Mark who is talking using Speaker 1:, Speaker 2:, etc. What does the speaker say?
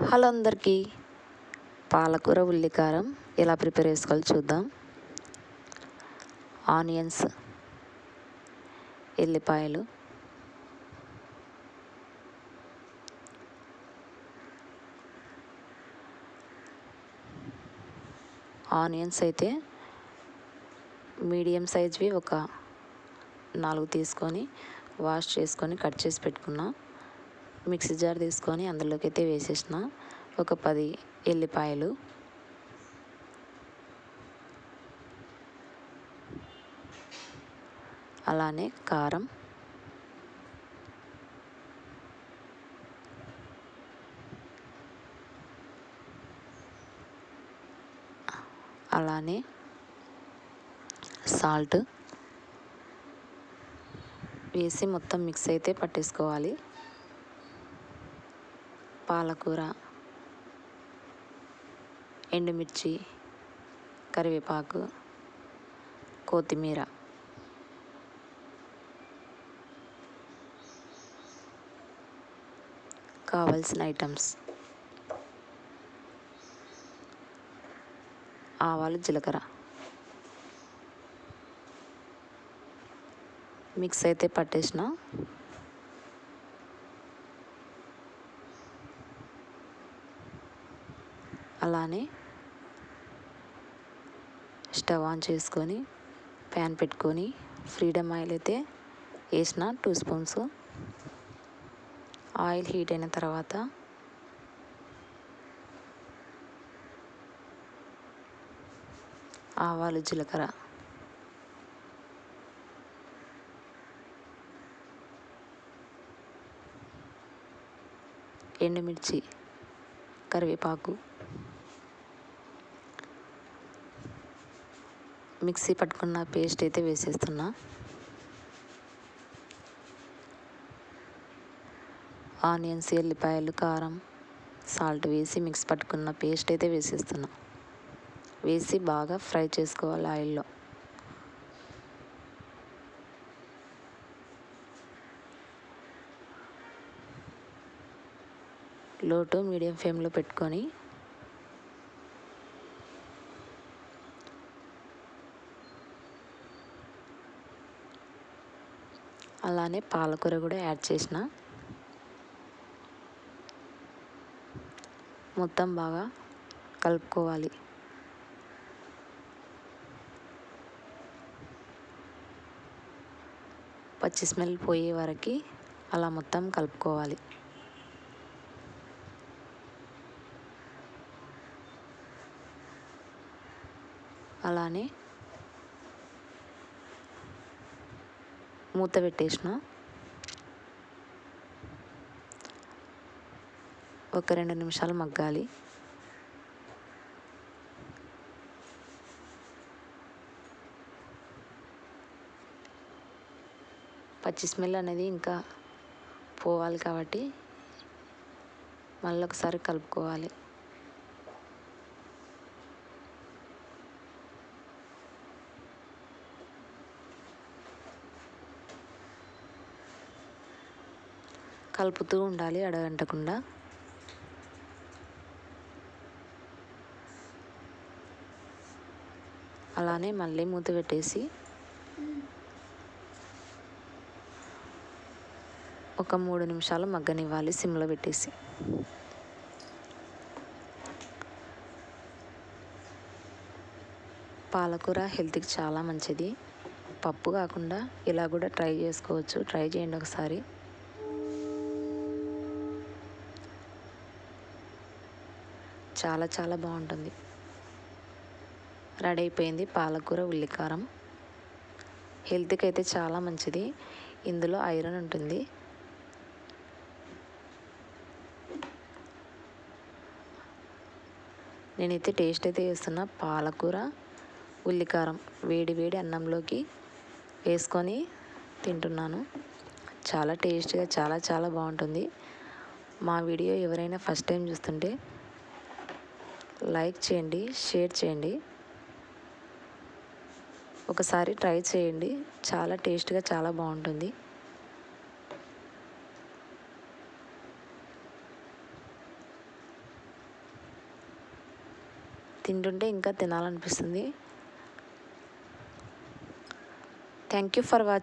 Speaker 1: Hello అందరికీ, పాలకూర ఉల్లికారం ఎలా ప్రిపేర్ చేసుకోవాలో చూద్దాం. ఆనియన్స్, ఎల్లిపాయలు, ఆనియన్స్ అయితే మీడియం సైజ్వి ఒక 4 తీసుకొని వాష్ చేసుకొని కట్ చేసి పెట్టుకున్నా. మిక్సీ జార్ తీసుకొని అందులోకి అయితే వేసేసిన. ఒక 10 ఎల్లిపాయలు, అలానే కారం, అలానే సాల్ట్ వేసి మొత్తం మిక్స్ అయితే పట్టేసుకోవాలి. పాలకూర, ఎండుమిర్చి, కరివేపాకు, కొత్తిమీర, కావలసిన ఐటమ్స్ ఆవాలు, జీలకర్ర మిక్స్ అయితే పట్టేసిన. అలానే స్టవ్ ఆన్ చేసుకొని ప్యాన్ పెట్టుకొని ఫ్రీడమ్ ఆయిల్ అయితే వేసిన 2 స్పూన్స్. ఆయిల్ హీట్ అయిన తర్వాత ఆవాలు, జీలకర్ర, ఎండుమిర్చి, కరివేపాకు, మిక్సీ పట్టుకున్న పేస్ట్ అయితే వేసేస్తున్నా. ఆనియన్స్, ఎల్లిపాయలు, కారం, సాల్ట్ వేసి మిక్స్ పట్టుకున్న పేస్ట్ అయితే వేసేస్తున్నా. వేసి బాగా ఫ్రై చేసుకోవాలి ఆయిల్లో. లో టు మీడియం ఫ్లేమ్లో పెట్టుకొని అలానే పాలకూర కూడా యాడ్ చేసిన. మొత్తం బాగా కలుపుకోవాలి. పచ్చి స్మెల్ పోయే వరకు అలా మొత్తం కలుపుకోవాలి. అలానే మూత పెట్టేసిన. ఒక 2 నిమిషాలు మగ్గాలి. పచ్చి స్మెల్ అనేది ఇంకా పోవాలి కాబట్టి మళ్ళీ ఒకసారి కలుపుకోవాలి. కలుపుతూ ఉండాలి అడగంటకుండా. అలానే మళ్ళీ మూత పెట్టేసి ఒక 3 నిమిషాలు మగ్గనివ్వాలి సిమ్లో పెట్టేసి. పాలకూర హెల్త్కి చాలా మంచిది. పప్పు కాకుండా ఇలా కూడా ట్రై చేసుకోవచ్చు. ట్రై చేయండి ఒకసారి. చాలా చాలా బాగుంటుంది. రెడీ అయిపోయింది పాలకూర ఉల్లికారం. హెల్త్కి అయితే చాలా మంచిది. ఇందులో ఐరన్ ఉంటుంది. నేనైతే టేస్ట్ అయితే చేస్తున్నా. పాలకూర ఉల్లికారం వేడి వేడి అన్నంలోకి వేసుకొని తింటున్నాను. చాలా టేస్ట్గా చాలా చాలా బాగుంటుంది. మా వీడియో ఎవరైనా ఫస్ట్ టైం చూస్తుంటే లైక్ చేయండి, షేర్ చేయండి. ఒకసారి ట్రై చేయండి. చాలా టేస్ట్గా చాలా బాగుంటుంది. తింటుంటే ఇంకా తినాలనిపిస్తుంది. Thank you for watching.